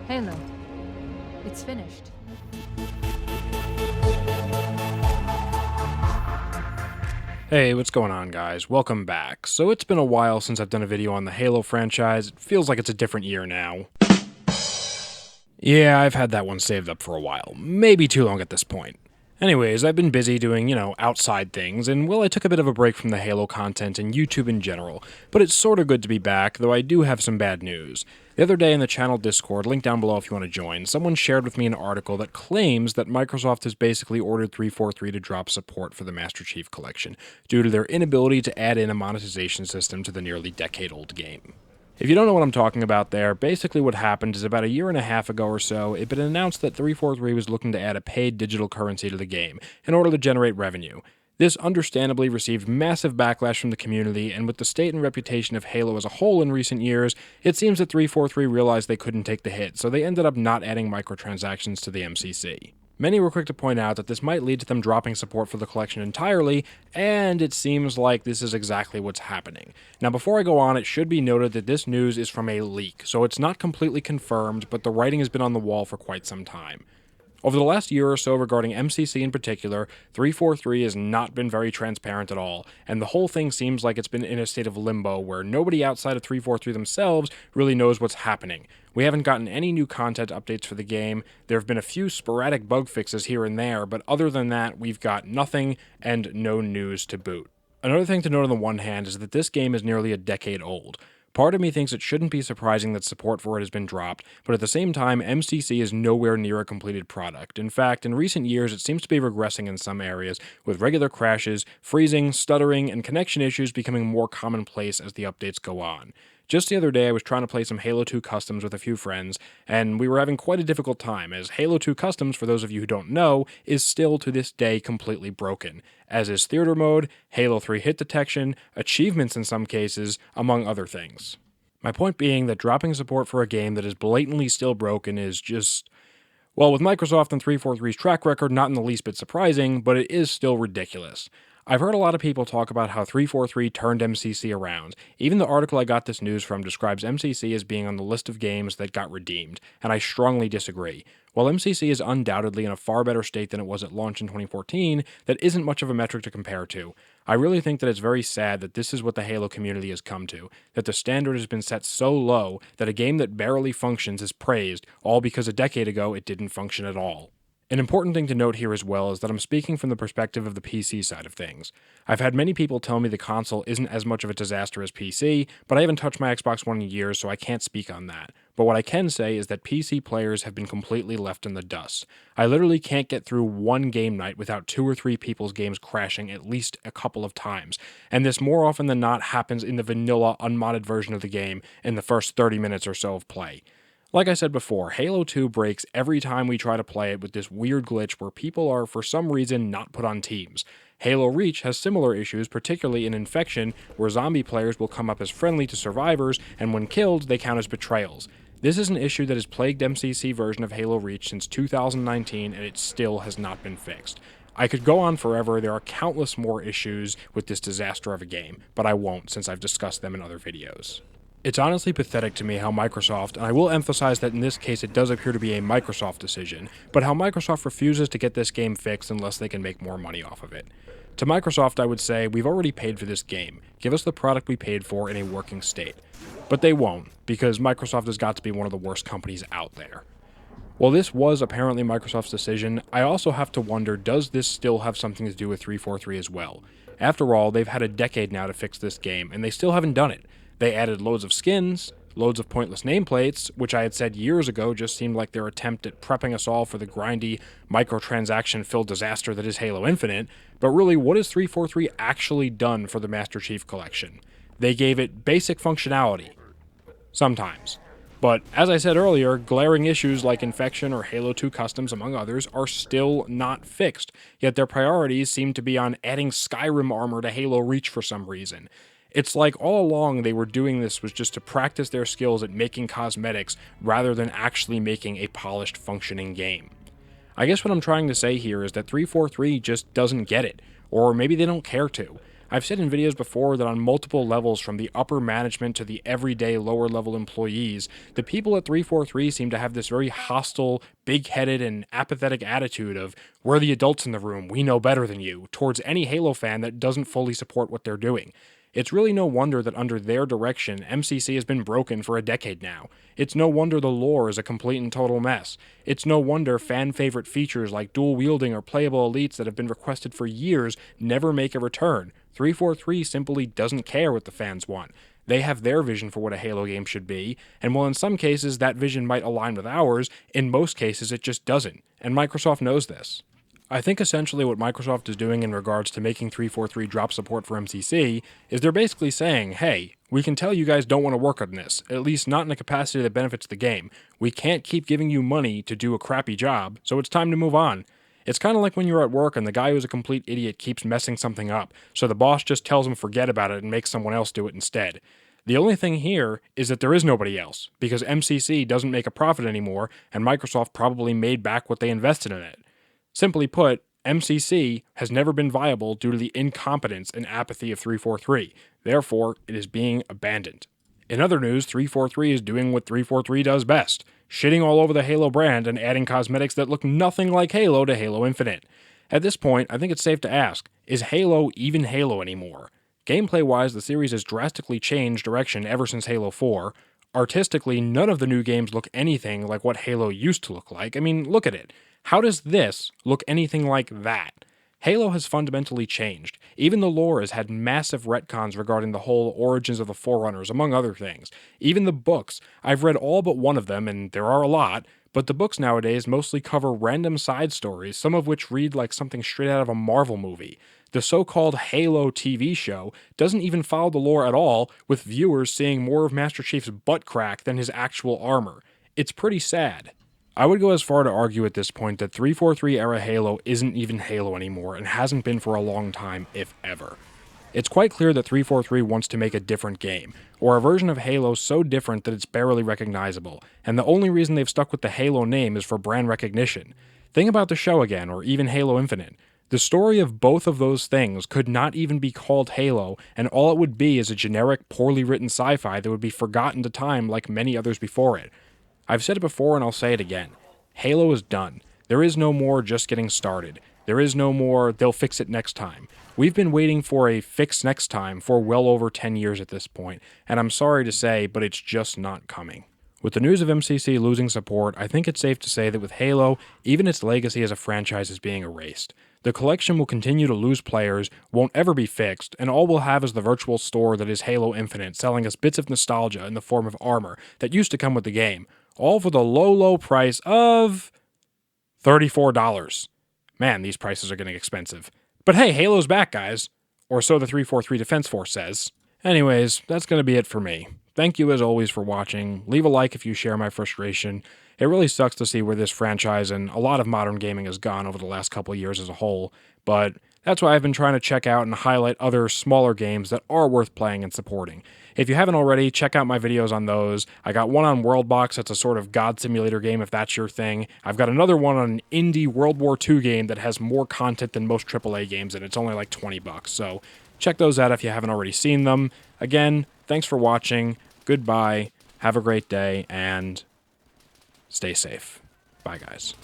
Halo. It's finished. Hey, what's going on, guys? Welcome back. So it's been a while since I've done a video on the Halo franchise. It feels like it's a different year now. Yeah, I've had that one saved up for a while. Maybe too long at this point. Anyways, I've been busy doing, outside things, and well, I took a bit of a break from the Halo content and YouTube in general, but it's sorta good to be back, though I do have some bad news. The other day in the channel Discord, link down below if you want to join, someone shared with me an article that claims that Microsoft has basically ordered 343 to drop support for the Master Chief Collection, due to their inability to add in a monetization system to the nearly decade-old game. If you don't know what I'm talking about there, basically what happened is about a year and a half ago or so, it had been announced that 343 was looking to add a paid digital currency to the game in order to generate revenue. This understandably received massive backlash from the community, and with the state and reputation of Halo as a whole in recent years, it seems that 343 realized they couldn't take the hit, so they ended up not adding microtransactions to the MCC. Many were quick to point out that this might lead to them dropping support for the collection entirely, and it seems like this is exactly what's happening. Now, before I go on, it should be noted that this news is from a leak, so it's not completely confirmed, but the writing has been on the wall for quite some time. Over the last year or so regarding MCC in particular, 343 has not been very transparent at all, and the whole thing seems like it's been in a state of limbo where nobody outside of 343 themselves really knows what's happening. We haven't gotten any new content updates for the game, there have been a few sporadic bug fixes here and there, but other than that, we've got nothing and no news to boot. Another thing to note on the one hand is that this game is nearly a decade old. Part of me thinks it shouldn't be surprising that support for it has been dropped, but at the same time, MCC is nowhere near a completed product. In fact, in recent years, it seems to be regressing in some areas, with regular crashes, freezing, stuttering, and connection issues becoming more commonplace as the updates go on. Just the other day, I was trying to play some Halo 2 Customs with a few friends, and we were having quite a difficult time, as Halo 2 Customs, for those of you who don't know, is still to this day completely broken, as is Theater Mode, Halo 3 hit detection, achievements in some cases, among other things. My point being that dropping support for a game that is blatantly still broken is just, well, with Microsoft and 343's track record, not in the least bit surprising, but it is still ridiculous. I've heard a lot of people talk about how 343 turned MCC around. Even the article I got this news from describes MCC as being on the list of games that got redeemed, and I strongly disagree. While MCC is undoubtedly in a far better state than it was at launch in 2014, that isn't much of a metric to compare to. I really think that it's very sad that this is what the Halo community has come to, that the standard has been set so low that a game that barely functions is praised, all because a decade ago it didn't function at all. An important thing to note here as well is that I'm speaking from the perspective of the PC side of things. I've had many people tell me the console isn't as much of a disaster as PC, but I haven't touched my Xbox One in years, so I can't speak on that. But what I can say is that PC players have been completely left in the dust. I literally can't get through one game night without 2 or 3 people's games crashing at least a couple of times, and this more often than not happens in the vanilla, unmodded version of the game in the first 30 minutes or so of play. Like I said before, Halo 2 breaks every time we try to play it with this weird glitch where people are for some reason not put on teams. Halo Reach has similar issues, particularly in Infection, where zombie players will come up as friendly to survivors, and when killed, they count as betrayals. This is an issue that has plagued MCC version of Halo Reach since 2019, and it still has not been fixed. I could go on forever, there are countless more issues with this disaster of a game, but I won't since I've discussed them in other videos. It's honestly pathetic to me how Microsoft, and I will emphasize that in this case it does appear to be a Microsoft decision, but how Microsoft refuses to get this game fixed unless they can make more money off of it. To Microsoft, I would say, we've already paid for this game. Give us the product we paid for in a working state. But they won't, because Microsoft has got to be one of the worst companies out there. While this was apparently Microsoft's decision, I also have to wonder, does this still have something to do with 343 as well? After all, they've had a decade now to fix this game, and they still haven't done it. They added loads of skins, loads of pointless nameplates, which I had said years ago just seemed like their attempt at prepping us all for the grindy, microtransaction-filled disaster that is Halo Infinite, but really, what has 343 actually done for the Master Chief Collection? They gave it basic functionality. Sometimes. But, as I said earlier, glaring issues like Infection or Halo 2 Customs, among others, are still not fixed, yet their priorities seem to be on adding Skyrim armor to Halo Reach for some reason. It's like all along they were doing this was just to practice their skills at making cosmetics rather than actually making a polished, functioning game. I guess what I'm trying to say here is that 343 just doesn't get it, or maybe they don't care to. I've said in videos before that on multiple levels, from the upper management to the everyday lower level employees, the people at 343 seem to have this very hostile, big-headed, and apathetic attitude of, we're the adults in the room, we know better than you, towards any Halo fan that doesn't fully support what they're doing. It's really no wonder that under their direction, MCC has been broken for a decade now. It's no wonder the lore is a complete and total mess. It's no wonder fan-favorite features like dual-wielding or playable elites that have been requested for years never make a return. 343 simply doesn't care what the fans want. They have their vision for what a Halo game should be, and while in some cases that vision might align with ours, in most cases it just doesn't, and Microsoft knows this. I think essentially what Microsoft is doing in regards to making 343 drop support for MCC is they're basically saying, hey, we can tell you guys don't want to work on this, at least not in a capacity that benefits the game. We can't keep giving you money to do a crappy job, so it's time to move on. It's kind of like when you're at work and the guy who's a complete idiot keeps messing something up, so the boss just tells him forget about it and makes someone else do it instead. The only thing here is that there is nobody else, because MCC doesn't make a profit anymore, and Microsoft probably made back what they invested in it. Simply put, MCC has never been viable due to the incompetence and apathy of 343. Therefore, it is being abandoned. In other news, 343 is doing what 343 does best, shitting all over the Halo brand and adding cosmetics that look nothing like Halo to Halo Infinite. At this point, I think it's safe to ask, is Halo even Halo anymore? Gameplay-wise, the series has drastically changed direction ever since Halo 4. Artistically, none of the new games look anything like what Halo used to look like. I mean, look at it. How does this look anything like that? Halo has fundamentally changed. Even the lore has had massive retcons regarding the whole origins of the Forerunners, among other things. Even the books. I've read all but one of them, and there are a lot, but the books nowadays mostly cover random side stories, some of which read like something straight out of a Marvel movie. The so-called Halo TV show doesn't even follow the lore at all, with viewers seeing more of Master Chief's butt crack than his actual armor. It's pretty sad. I would go as far to argue at this point that 343 era Halo isn't even Halo anymore and hasn't been for a long time, if ever. It's quite clear that 343 wants to make a different game, or a version of Halo so different that it's barely recognizable, and the only reason they've stuck with the Halo name is for brand recognition. Think about the show again, or even Halo Infinite. The story of both of those things could not even be called Halo, and all it would be is a generic, poorly written sci-fi that would be forgotten to time like many others before it. I've said it before and I'll say it again. Halo is done. There is no more just getting started. There is no more they'll fix it next time. We've been waiting for a fix next time for well over 10 years at this point, and I'm sorry to say, but it's just not coming. With the news of MCC losing support, I think it's safe to say that with Halo, even its legacy as a franchise is being erased. The collection will continue to lose players, won't ever be fixed, and all we'll have is the virtual store that is Halo Infinite, selling us bits of nostalgia in the form of armor that used to come with the game. All for the low, low price of $34. Man, these prices are getting expensive. But hey, Halo's back, guys. Or so the 343 Defense Force says. Anyways, that's going to be it for me. Thank you as always for watching. Leave a like if you share my frustration. It really sucks to see where this franchise and a lot of modern gaming has gone over the last couple of years as a whole, but that's why I've been trying to check out and highlight other smaller games that are worth playing and supporting. If you haven't already, check out my videos on those. I got one on Worldbox that's a sort of god simulator game if that's your thing. I've got another one on an indie World War II game that has more content than most AAA games, and it's only like $20, so check those out if you haven't already seen them. Again, thanks for watching. Goodbye. Have a great day, and stay safe. Bye, guys.